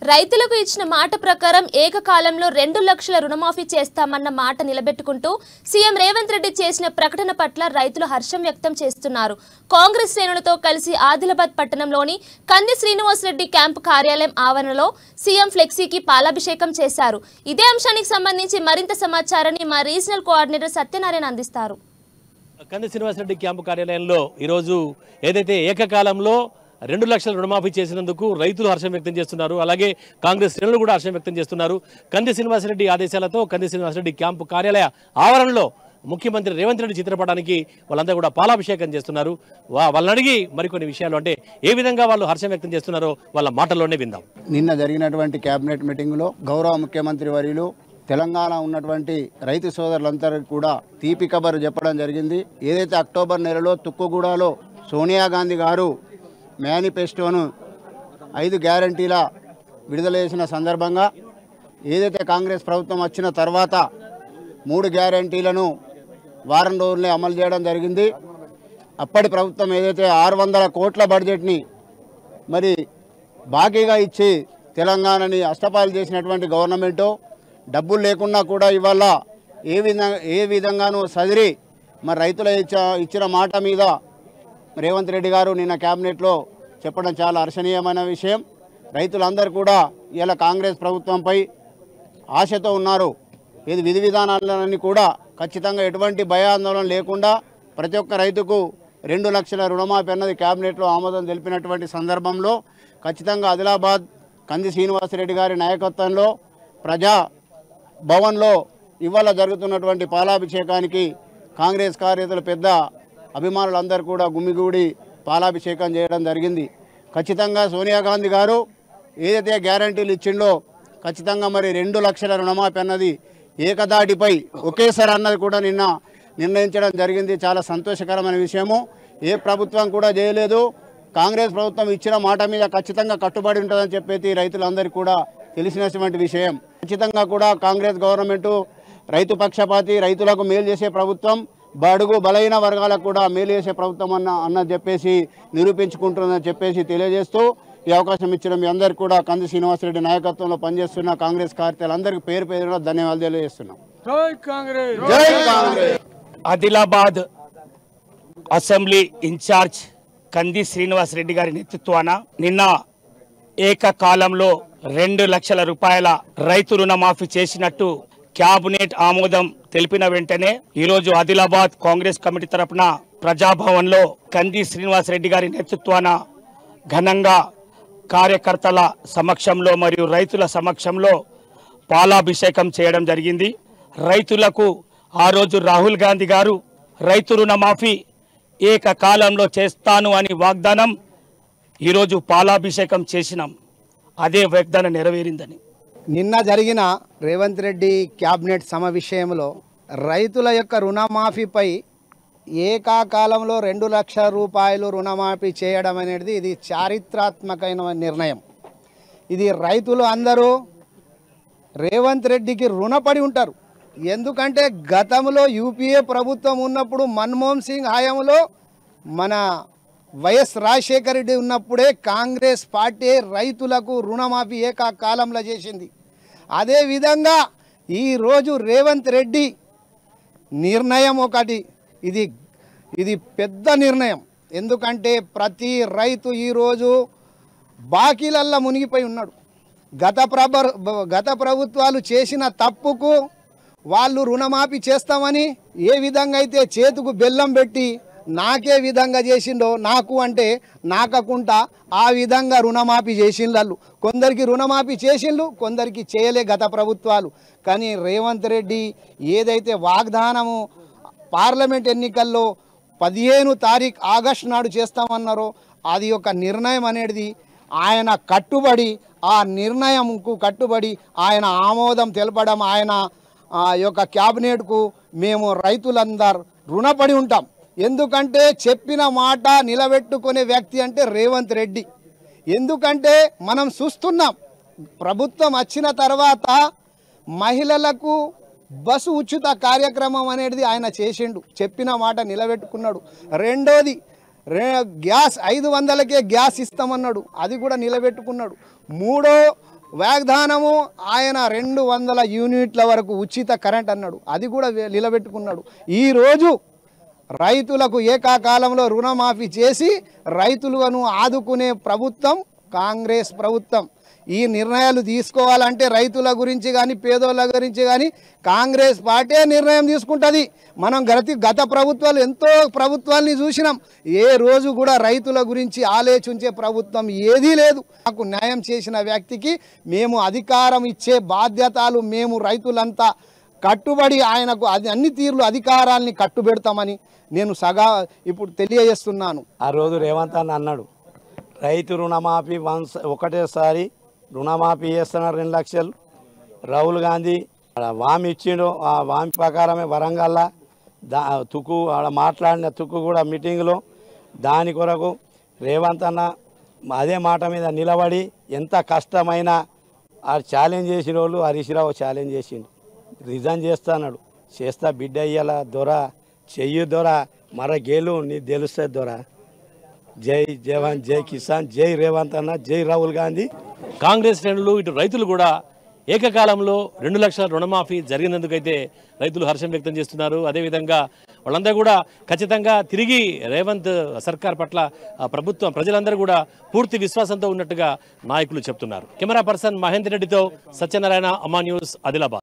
రైతులకు ఇచ్చిన మాట ప్రకారం ఏకకాలంలో 2 లక్షల రుణమాఫీ చేస్తామన్న మాట నిలబెట్టుకుంటూ సీఎం రేవంత్ రెడ్డి చేసిన ప్రకటన పట్ల రైతులు హర్షం వ్యక్తం చేస్తున్నారు. కాంగ్రెస్ శ్రేణులతో కలిసి ఆదిలాబాద్ పట్టణంలోని కంది శ్రీనివాసరెడ్డి క్యాంపు కార్యాలయం ఆవరణలో సీఎం ఫ్లెక్సీకి పాలాభిషేకం చేశారు. ఇదే అంశానికి సంబంధించి మరింత సమాచారాన్ని మా రీజనల్ కోఆర్డినేటర్ సత్యనారాయణ అందిస్తారు. కంది శ్రీనివాసరెడ్డి క్యాంపు కార్యాలయంలో ఈరోజు ఏదైతే ఏకకాలంలో 2 లక్షల రుణమాఫీ చేసినందుకు రైతులు హర్షం వ్యక్తం చేస్తున్నారు. అలాగే కాంగ్రెస్ శ్రేణులు కూడా హర్షం వ్యక్తం చేస్తున్నారు. కంది శ్రీనివాసరెడ్డి ఆదేశాలతో కంది శ్రీనివాసరెడ్డి క్యాంపు కార్యాలయ ఆవరణలో ముఖ్యమంత్రి రేవంత్ రెడ్డి చిత్రపటానికి వాళ్ళందరూ కూడా పాలాభిషేకం చేస్తున్నారు. వాళ్ళని అడిగి మరికొన్ని విషయాలు అంటే ఏ విధంగా వాళ్ళు హర్షం వ్యక్తం చేస్తున్నారో వాళ్ళ మాటల్లోనే విందాం. నిన్న జరిగినటువంటి కేబినెట్ మీటింగ్లో గౌరవ ముఖ్యమంత్రి వర్యులు తెలంగాణ ఉన్నటువంటి రైతు సోదరులందరికీ కూడా తీపి కబరు చెప్పడం జరిగింది. ఏదైతే అక్టోబర్ నెలలో తుక్కుగూడలో సోనియా గాంధీ గారు మేనిఫెస్టోను 5 గ్యారంటీల విడుదల చేసిన సందర్భంగా ఏదైతే కాంగ్రెస్ ప్రభుత్వం వచ్చిన తర్వాత 3 గ్యారంటీలను వారం రోజులే అమలు చేయడం జరిగింది. అప్పటి ప్రభుత్వం ఏదైతే 600 కోట్ల బడ్జెట్ని మరి బాకీగా ఇచ్చి తెలంగాణని అష్టపాలు చేసినటువంటి గవర్నమెంటు డబ్బులు లేకున్నా కూడా ఇవాళ ఏ విధంగానూ సదిరి మరి రైతుల ఇచ్చిన మాట మీద రేవంత్ రెడ్డి గారు నిన్న క్యాబినెట్లో చెప్పడం చాలా హర్షణీయమైన విషయం. రైతులందరూ కూడా ఇలా కాంగ్రెస్ ప్రభుత్వంపై ఆశతో ఉన్నారు. ఇది విధి విధానాలన్నీ కూడా ఖచ్చితంగా ఎటువంటి భయాందోళన లేకుండా ప్రతి ఒక్క రైతుకు 2 లక్షల రుణమాఫీ అన్నది క్యాబినెట్లో ఆమోదం తెలిపినటువంటి సందర్భంలో ఖచ్చితంగా ఆదిలాబాద్ కంది శ్రీనివాసరెడ్డి గారి నాయకత్వంలో ప్రజా భవన్లో ఇవాళ జరుగుతున్నటువంటి పాలాభిషేకానికి కాంగ్రెస్ కార్యకర్తలు పెద్ద అభిమానులందరూ కూడా గుమిగూడి పాలాభిషేకం చేయడం జరిగింది. ఖచ్చితంగా సోనియా గాంధీ గారు ఏదైతే గ్యారంటీలు ఇచ్చిండో ఖచ్చితంగా మరి 2 లక్షల రుణమాఫీ అన్నది ఏకదాటిపై ఒకేసారి అన్నది కూడా నిన్న నిర్ణయించడం జరిగింది. చాలా సంతోషకరమైన విషయము. ఏ ప్రభుత్వం కూడా చేయలేదు. కాంగ్రెస్ ప్రభుత్వం ఇచ్చిన మాట మీద ఖచ్చితంగా కట్టుబడి ఉంటుందని చెప్పేసి రైతులందరికీ కూడా తెలిసినటువంటి విషయం. ఖచ్చితంగా కూడా కాంగ్రెస్ గవర్నమెంటు రైతు పక్షపాతి, రైతులకు మేలు చేసే ప్రభుత్వం, బడుగు బలైన వర్గాలకు కూడా మేలు చేసే ప్రభుత్వం అన్నది చెప్పేసి నిరూపించుకుంటుందని చెప్పేసి తెలియజేస్తూ ఈ అవకాశం ఇచ్చిన మీ అందరికీ కూడా కంది శ్రీనివాసరెడ్డి నాయకత్వంలో పనిచేస్తున్న కాంగ్రెస్ కార్యకర్తలందరికీ పేరు పేరున ధన్యవాదాలు తెలియజేస్తున్నాం. జై కాంగ్రెస్. జై కాంగ్రెస్. ఆదిలాబాద్ అసెంబ్లీ ఇన్ఛార్జ్ కంది శ్రీనివాసరెడ్డి గారి నేతృత్వాన నిన్న ఏకకాలంలో 2 లక్షల రూపాయల రైతు రుణమాఫీ చేసినట్టు క్యాబినెట్ ఆమోదం తెలిపిన వెంటనే ఈరోజు ఆదిలాబాద్ కాంగ్రెస్ కమిటీ తరపున ప్రజాభవన్లో కంది శ్రీనివాసరెడ్డి గారి నేతృత్వాన ఘనంగా కార్యకర్తల సమక్షంలో మరియు రైతుల సమక్షంలో పాలాభిషేకం చేయడం జరిగింది. రైతులకు ఆ రోజు రాహుల్ గాంధీ గారు రైతు రుణమాఫీ ఏకకాలంలో చేస్తాను అని వాగ్దానం ఈరోజు పాలాభిషేకం చేసినాం. అదే వాగ్దానం నెరవేరిందని నిన్న జరిగిన రేవంత్ రెడ్డి క్యాబినెట్ సమావేశంలో రైతుల యొక్క రుణమాఫీపై ఏకాకాలంలో 2 లక్షల రూపాయలు రుణమాఫీ చేయడం అనేది ఇది చారిత్రాత్మకమైన నిర్ణయం. ఇది రైతులు అందరూ రేవంత్ రెడ్డికి రుణపడి ఉంటారు. ఎందుకంటే గతంలో యూపీఏ ప్రభుత్వం ఉన్నప్పుడు మన్మోహన్ సింగ్ హయాంలో మన వైఎస్ రాజశేఖర రెడ్డి ఉన్నప్పుడే కాంగ్రెస్ పార్టీ రైతులకు రుణమాఫీ ఏకకాలంలో చేసింది. అదేవిధంగా ఈరోజు రేవంత్ రెడ్డి నిర్ణయం ఒకటి, ఇది పెద్ద నిర్ణయం. ఎందుకంటే ప్రతి రైతు ఈరోజు బాకీలల్లో మునిగిపోయి ఉన్నాడు. గత ప్రభుత్వాలు చేసిన తప్పుకు వాళ్ళు రుణమాఫీ చేస్తామని ఏ విధంగా అయితే చేతుకు బెల్లం పెట్టి నాకే విధంగా చేసిండో నాకు అంటే నాకకుండా ఆ విధంగా రుణమాఫీ చేసిండ్రు. కొందరికి రుణమాఫీ చేసిండ్రు, కొందరికి చేయలే గత ప్రభుత్వాలు. కానీ రేవంత్ రెడ్డి ఏదైతే వాగ్దానము పార్లమెంట్ ఎన్నికల్లో 15 తారీఖు ఆగస్టు నాడు చేస్తామన్నారో అది ఒక నిర్ణయం అనేది ఆయన కట్టుబడి, ఆ నిర్ణయంకు కట్టుబడి ఆయన ఆమోదం తెలపడం, ఆయన యొక్క క్యాబినెట్కు మేము రైతులందరూ రుణపడి ఉంటాం. ఎందుకంటే చెప్పిన మాట నిలబెట్టుకునే వ్యక్తి అంటే రేవంత్ రెడ్డి. ఎందుకంటే మనం చూస్తున్నాం ప్రభుత్వం వచ్చిన తర్వాత మహిళలకు బస్సు ఉచిత కార్యక్రమం అనేది ఆయన చేసిండు, చెప్పిన మాట నిలబెట్టుకున్నాడు. రెండోది గ్యాస్ 500కే గ్యాస్ ఇస్తామన్నాడు, అది కూడా నిలబెట్టుకున్నాడు. మూడో వాగ్దానము ఆయన 200 యూనిట్ల వరకు ఉచిత కరెంట్ అన్నాడు, అది కూడా నిలబెట్టుకున్నాడు. ఈరోజు రైతులకు ఏకాకాలంలో రుణమాఫీ చేసి రైతులను ఆదుకునే ప్రభుత్వం కాంగ్రెస్ ప్రభుత్వం. ఈ నిర్ణయాలు తీసుకోవాలంటే రైతుల గురించి కానీ పేదోళ్ళ గురించి కానీ కాంగ్రెస్ పార్టీ నిర్ణయం తీసుకుంటుంది. మనం గత ప్రభుత్వాలు ఎంతో ప్రభుత్వాల్ని చూసినాం, ఏ రోజు కూడా రైతుల గురించి ఆలోచించే ప్రభుత్వం ఏదీ లేదు. నాకు న్యాయం చేసిన వ్యక్తికి మేము అధికారం ఇచ్చే బాధ్యతలు మేము రైతులంతా కట్టుబడి ఆయనకు అన్ని తీర్లు అధికారాల్ని కట్టుబెడతామని నేను ఇప్పుడు తెలియజేస్తున్నాను. ఆ రోజు రేవంత్ అన్న అన్నాడు, రైతు రుణమాఫీ ఒకటేసారి రుణమాఫీ చేస్తున్నారు 2 లక్షలు. రాహుల్ గాంధీ వామి ఇచ్చిండు, ఆ వామి ప్రకారమే వరంగల్లో తుక్కు మాట్లాడిన తుక్కు కూడా మీటింగ్లో దాని కొరకు రేవంత్ అన్న అదే మాట మీద నిలబడి ఎంత కష్టమైనా ఆ ఛాలెంజ్ చేసిన వాళ్ళు హరీష్ రావు ఛాలెంజ్ చేసిండు, రిజైన్ చేస్తాడు. చేస్తా బిడ్డ అయ్యాల దొర చెయ్యి దొర మర గేలు నీ తెలుస్తుంది దొర. జై జవాన్, జై కిసాన్, జై రేవంత్ అన్న, జై రాహుల్ గాంధీ. కాంగ్రెస్ శ్రేణులు ఇటు రైతులు కూడా ఏకకాలంలో 2 లక్షల రుణమాఫీ జరిగినందుకైతే రైతులు హర్షం వ్యక్తం చేస్తున్నారు. అదేవిధంగా వాళ్ళందరూ కూడా ఖచ్చితంగా తిరిగి రేవంత్ సర్కార్ పట్ల ప్రభుత్వం ప్రజలందరూ కూడా పూర్తి విశ్వాసంతో ఉన్నట్టుగా నాయకులు చెప్తున్నారు. కెమెరా పర్సన్ మహేందర్ రెడ్డితో సత్యనారాయణ, అమ్మా న్యూస్, ఆదిలాబాద్.